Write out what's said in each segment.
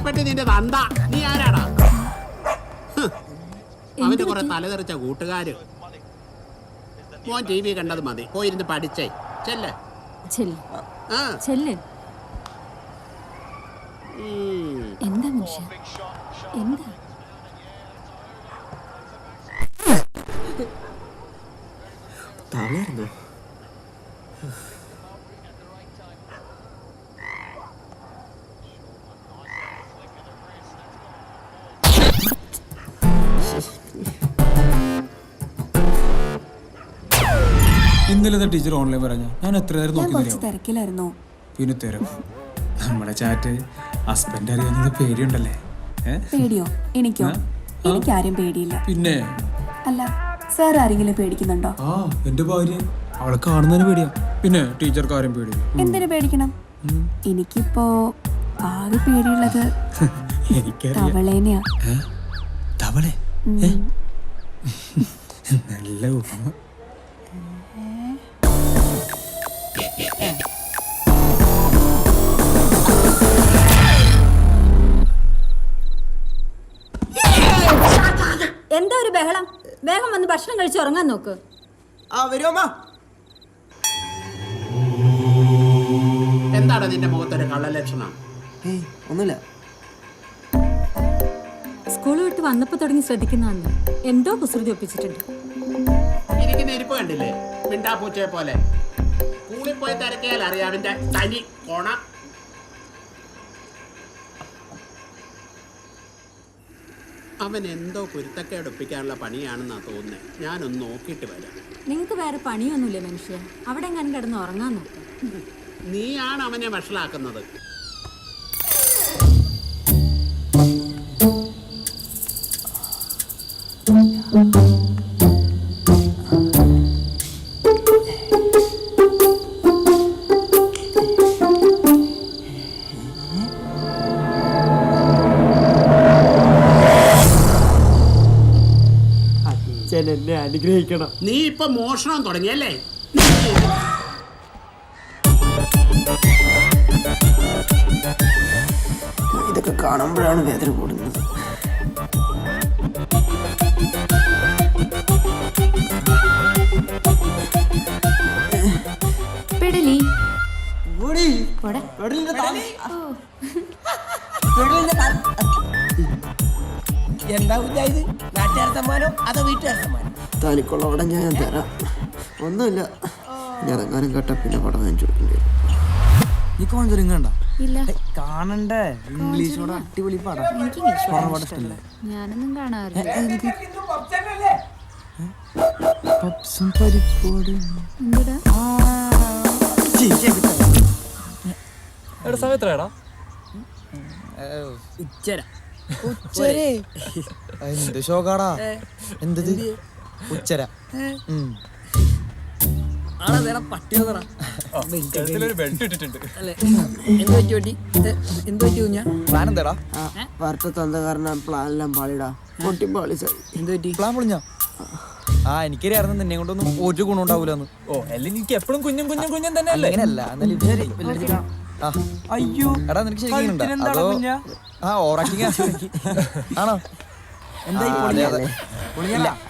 പേപ്പട്ടി നിന്റെ തന്ത. നീ ആരാടാ? അവന്റെ കുറെ തലതെറിച്ച കൂട്ടുകാര്. മോൻ TV കണ്ടത് മതി, പോയിരുന്ന് പഠിച്ചേ. ചെല്ല്. എന്താ മനുഷ്യ, എന്താ? തളർന്നു. ഇന്നലെ ടീച്ചർ ഓൺലൈൻ പറഞ്ഞു. ഞാൻ എത്ര നേരം തിരക്കിലായിരുന്നു. പിന്നെ തിരക്കും. നമ്മുടെ ചാറ്റ് ഹസ്ബൻഡ് അറിയാവുന്നത് പേടിയുണ്ടല്ലേ? പേടിയോ? എനിക്കോ? എനിക്കാരും പേടിയില്ല. പിന്നെ അല്ല, സാർ ആരെങ്കിലും പേടിക്കുന്നുണ്ടോ? ആ, എന്റെ ഭാര്യ, അവളെ കാണുന്നതിന് പേടിയാ. പിന്നെ ടീച്ചർക്ക് ആരും പേടി? എന്തിനു പേടിക്കണം? എനിക്കിപ്പോ ആകെ പേടിയുള്ളത് തവളേനെയാ. തവളെ? നല്ല ഉപമ. എന്താ ഒരു ബഹളം? വേഗം വന്ന് ഭക്ഷണം കഴിച്ച് ഉറങ്ങാൻ നോക്ക്. എന്താണ് നിന്റെ മുഖത്തൊരു കള്ളലക്ഷണം? ഒന്നുമില്ല. സ്കൂൾ വിട്ട് വന്നപ്പോ തുടങ്ങി ശ്രദ്ധിക്കുന്നതാണ്. എന്തോ കുസൃതി ഒപ്പിച്ചിട്ടുണ്ട്. ഇരിക്കുന്ന ഇരിപ്പ് കണ്ടില്ലേ, മിണ്ടാപ്പൂച്ചയെ പോലെ. സ്കൂളിൽ പോയി തിരക്കിയാൽ അറിയാം അവന്റെ തനി കോണ. അവൻ എന്തോ കുരുത്തക്കേട് ഒപ്പിക്കാനുള്ള പണിയാണെന്നാ തോന്നുന്നത്. ഞാനൊന്ന് നോക്കിയിട്ട് വരാം. നിങ്ങൾക്ക് വേറെ പണിയൊന്നുമില്ലേ മനുഷ്യ? അവിടെ എങ്ങനെ കിടന്ന് ഉറങ്ങാൻ നോക്കാം. നീയാണ് അവനെ വഷളാക്കുന്നത്. എന്നെ അനുഗ്രഹിക്കണം. നീ ഇപ്പൊ മോഷണം തുടങ്ങിയല്ലേ? ഇതൊക്കെ കാണുമ്പോഴാണ് വേദന കൂടുന്നത്. എന്താ ഇത്? നാട്ടുകാർ സമ്മാനോ അതോ വീട്ടുകാർ സമ്മാനം? താലിക്കുള്ള പടം ഞാൻ തരാം. ഒന്നുമില്ല, ഞാൻ ഇറങ്ങാനും കേട്ട പിന്നെ പടം വാങ്ങിച്ചു കൊടുക്കേണ്ടി വരും. നീ കോഞ്ചറിങ് ഇല്ല, കാണണ്ടേ? ഇംഗ്ലീഷോട് അടിപൊളി പടം. ഞാനൊന്നും കാണാറില്ല. പപ്സും പരിപ്പോടും. എന്ത് ഷോക്കാടാ? എന്തത് ഉച്ചര? വാർത്ത തന്ന കാരണം പ്ലാനെല്ലാം പാളിടാ. പൊട്ടിപ്പാളി സാർ. പ്ലാൻ പൊളിഞ്ഞോ? ആ, എനിക്കറിയായിരുന്നു നിന്നെ കൊണ്ടൊന്നും ഒരു ഗുണം ഉണ്ടാവൂലെന്ന്. ഓ, അല്ലെങ്കിൽ എനിക്ക് എപ്പോഴും കുഞ്ഞും കുഞ്ഞും കുഞ്ഞും തന്നെ അല്ലേ? അങ്ങനെയല്ല. അയ്യോ എടാ, നിനക്ക് ശരിക്കും അതോ ഓവറാക്ടിങ് ആണോ?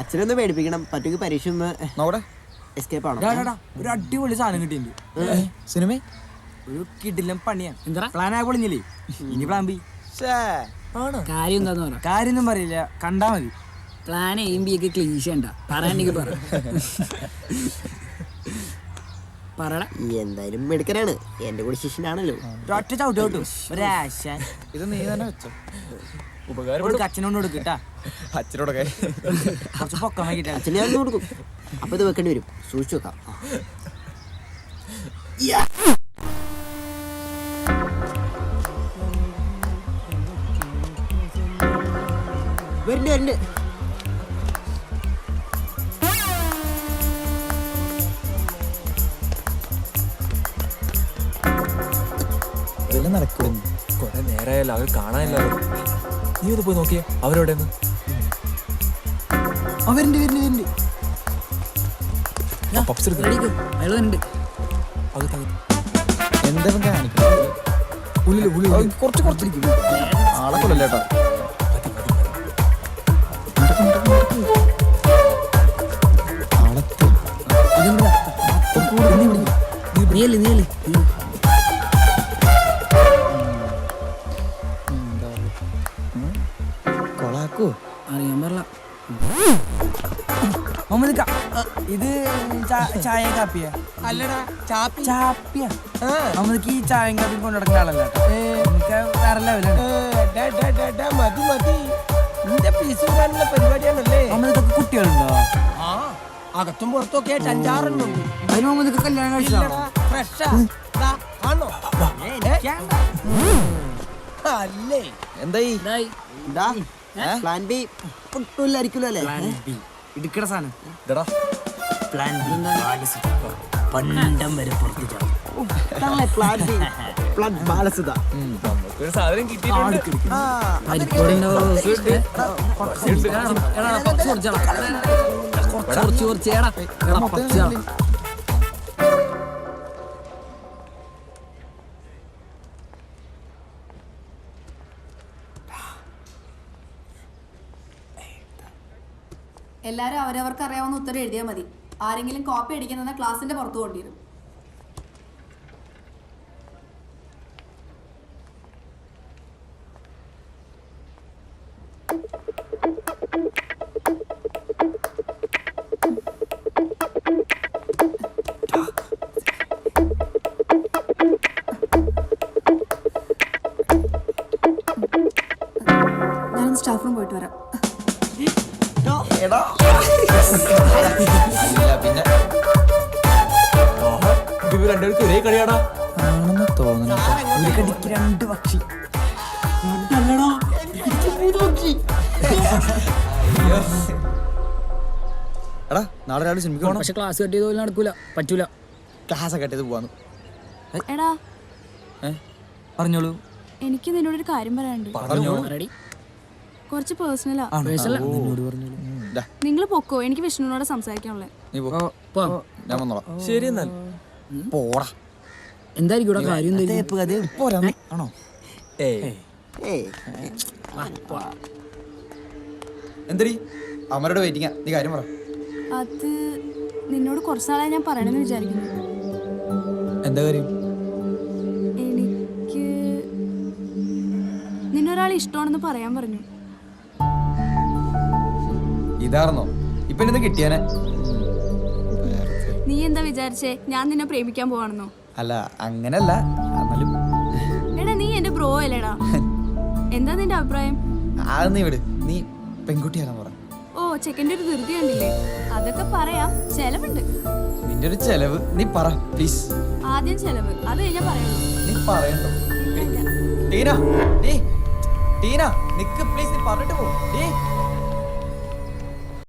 അച്ഛനൊന്ന് പേടിപ്പിക്കണം. പറ്റുമെങ്കിൽ പരീക്ഷ ഒന്ന് നോക്കട്ടെ. എസ്കേപ്പ് ആണോ? ഒരു അടിപൊളി സാധനം കിട്ടിയിട്ടുണ്ട്. സിനിമ ഒരു കിടിലം പണിയാണ്. എന്താ പ്ലാൻ ആയി പൊളിഞ്ഞില്ലേ? ഇനി പ്ലാൻ ബി. കാര്യം എന്താന്ന് പറ. കാര്യൊന്നും പറയില്ല, കണ്ടാ മതി. പ്ലാൻ എയും ബി ഒക്കെ ക്ലീശ പറയാനെനിക്ക് പറ. എന്തായാലും മെടുക്കനാണ്, എന്റെ കൂടെ ശിഷ്യനാണല്ലോ. ഒറ്റ ചവിട്ടോട്ടു ഒരാശ. ഇത് നീ തന്നെ വെച്ചോ. ഉപകാരം അച്ഛനോട് കൊടുക്കട്ടാ. അച്ഛനോടൊക്കെ കുറച്ച് പൊക്കം വൈകിട്ട് അച്ഛനെ ഞാൻ കൊടുക്കും. അപ്പൊ ഇത് വെക്കേണ്ടി വരും, സൂക്ഷിച്ചു വെക്കാം. വരുന്നുണ്ട്. നടക്കുന്നു. കൊറേ നേരമായല്ലോ, അവർ കാണാനില്ല. നീ ഒന്ന് പോയി നോക്കിയേ അവരെവിടെ? വരുന്നുണ്ട്. എന്താ കാണിക്കുന്നത്? കുറച്ച് ആളെ കൊല്ലല്ലേട്ടോ. നീയല്ലേ കൊളാക്കോ അറിയാൻ പാടില്ല. മുഹമ്മദ് ക, ഇത് ചായ കാപ്പിയാ? അല്ലടാ ചാപ്പി. ചാപ്പിയാ? നമുക്ക് ഈ ചായയും കാപ്പിയും കൊണ്ടു നടക്കുന്ന ആളല്ല എനിക്ക് വേറെ ലെവലാണ്. മതി മതി, നിന്റെ പീസ് വരാനുള്ള പരിപാടിയാണല്ലേ. മുഹമ്മദ് ഇതൊക്കെ കുട്ടികളുണ്ടോ? ആ, അകത്തും പുറത്തൊക്കെ ആയിട്ട് 5-6 അതിന് മുഹമ്മദ് കല്യാണം കഴിച്ചോ? ഫ്രഷാ ആണോ? അല്ലേ എന്തായി? പ്ലാൻ ബി പൊട്ടൂല്ലായിരിക്കുമല്ലോ അല്ലേ? ഇടുക്കട സാധനം പ്ലാൻ ബി പണ്ടം വരെ പുറത്തു ചാടും. പ്ലാൻ ബി പ്ലാൻ ബാലസുത. നമുക്കൊരു സാധനം കിട്ടിയിട്ടുണ്ട്. എല്ലാവരും അവരവർക്ക് അറിയാവുന്ന ഉത്തരം എഴുതിയാൽ മതി. ആരെങ്കിലും കോപ്പി അടിക്കുന്ന ക്ലാസിന്റെ പുറത്തു കൊണ്ടിരും. ഞാനൊന്ന് സ്റ്റാഫ് റൂം പോയിട്ട് വരാം. ഇവർ രണ്ടുപേർക്ക് ഒരേ കളിയാടാ. ആണെന്ന് തോന്നുന്നു. ഒരു കടിക്ക് 2 പക്ഷി. എടാ നാളെ രാവിലെ സിനിമ പക്ഷെ ക്ലാസ് കട്ട് ചെയ്ത് നടക്കൂല, പറ്റൂല. ക്ലാസ് കട്ട് ചെയ്ത് പോവാന്ന്. എടാ പറഞ്ഞോളൂ. എനിക്ക് നിന്നോടൊരു കാര്യം പറയാനുണ്ട്. റെഡി? കുറച്ച് പേഴ്സണലാ. നിങ്ങൾ പൊക്കോ, എനിക്ക് വിഷ്ണുവിനോട് സംസാരിക്കാനുള്ളത്. നീ പോ. ഞാൻ വന്നോളാം. ശരി എന്നാൽ പോടാ. എന്തായിരിക്കും ഇവിടെ കാര്യം? ആണോ? എന്തടി അമരോട് വെയിറ്റിംഗാ. നീ കാര്യം പറ. അത് നിന്നോട് കുറച്ച് നാളായി ഞാൻ പറയണമെന്ന് വിചാരിക്കുന്നു. എന്താ കാര്യം? എനിക്ക് നിന്നൊരാൾ ഇഷ്ടമാണെന്ന് പറയാൻ പറഞ്ഞു. ഇതാർന്നോ ഇപ്പൊ എന്നെ കിട്ടിയാനെ? നീ എന്താ വിചാരിച്ചേ ഞാൻ നിന്നെ പ്രേമിക്കാൻ പോവാണെന്നോ? അല്ല അങ്ങനല്ല. എന്നാലും എടാ നീ എന്റെ ബ്രോ അല്ലേടാ. എന്താ നിന്റെ അഭിപ്രായം? അത് നീ വിട്. നീ പെൺകുട്ടിയാണെന്ന് പറ. ഓ ചെക്കൻ്റെ ഒരു ധൃതി കണ്ടില്ലേ? അതൊക്കെ പറയാം, ചെലവുണ്ട്. നിന്റെ ഒരു ചെലവ് നീ പറ പ്ലീസ്. ആദ്യം ചെലവ്, അത് കഴിഞ്ഞാ പറയുള്ളൂ. നീ പറയണ്ടോ? ടീന, ടീന നിക്ക് പ്ലീസ്. നീ പറഞ്ഞിട്ട് പോ.